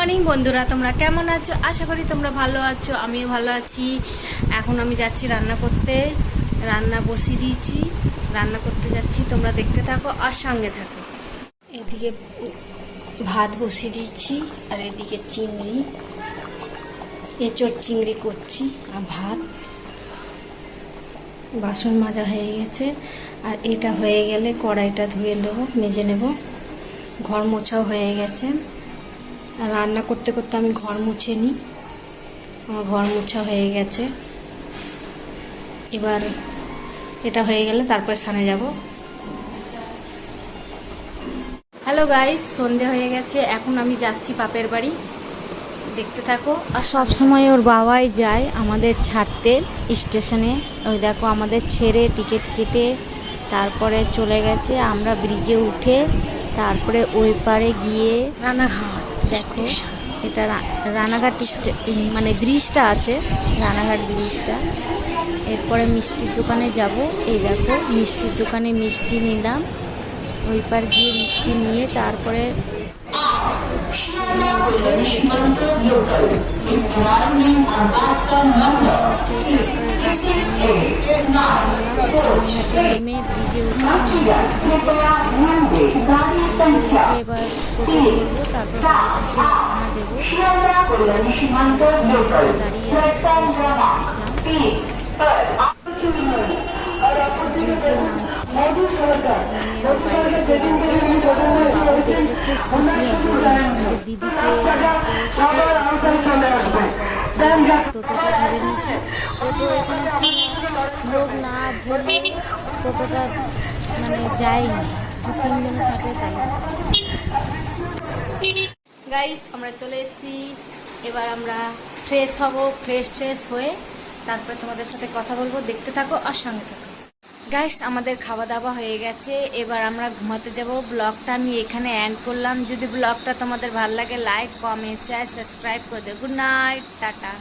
Morning বন্ধুরা, তোমরা কেমন আছো? আশা করি তোমরা ভালো আছো, আমিও ভালো আছি। এখন আমি যাচ্ছি রান্না করতে, রান্না বসিয়ে দিয়েছি, রান্না করতে যাচ্ছি। তোমরা দেখতে থাকো আর সঙ্গে থাকো। এদিকে ভাত বসিয়ে দিয়েছি আর এদিকে চিংড়ি, এঁচোড় চিংড়ি করছি আর ভাত। বাসন মাজা হয়ে গেছে আর এটা হয়ে গেলে কড়াইটা ধুয়ে নেবো, মেজে নেব। ঘর মোছাও হয়ে গেছে আর রান্না করতে করতে আমি ঘর মুছে নিই। আমার ঘর মোছা হয়ে গেছে। এবার এটা হয়ে গেলে তারপরে স্নানে যাব। হ্যালো গাইস, সন্ধে হয়ে গেছে, এখন আমি যাচ্ছি বাপের বাড়ি, দেখতে থাকো। আর সব সময় ওর বাবাই যায় আমাদের ছাড়তে স্টেশনে। ওই দেখো আমাদের ছেড়ে টিকিট কেটে তারপরে চলে গেছে। আমরা ব্রিজে উঠে তারপরে ওই পারে গিয়ে রানাঘাট, দেখো এটা রানাঘাট মানে ব্রিজটা আছে, রানাঘাট ব্রিজটা। এরপরে মিষ্টির দোকানে যাব। এই দেখো মিষ্টির দোকানে মিষ্টি নিলাম, ওই পার গিয়ে মিষ্টি নিয়ে তারপরে নেমে ব্রিজে উঠে এবার টোটো ধরবো, তারপর রওনা দেবো। দাঁড়িয়ে খুশি হবে দিদিকে। টোটোটা ধরে নিচ্ছি, টোটো এখানে লোক না ধরলে টোটোটা মানে যায়নি, 2-3 জন থাকে তাই। গাইস আমরা চলে এসেছি, এবার আমরা ফ্রেশ হব। ফ্রেশ হয়ে তারপরে তোমাদের সাথে কথা বলবো, দেখতে থাকো আর সঙ্গে থাকো। গাইস আমাদের খাওয়া দাওয়া হয়ে গেছে, এবার আমরা ঘুমাতে যাব। ব্লগটা আমি এখানে এন্ড করলাম। যদি ব্লগটা তোমাদের ভালো লাগে লাইক, কমেন্ট, শেয়ার, সাবস্ক্রাইব করে দিও। Good night, tata.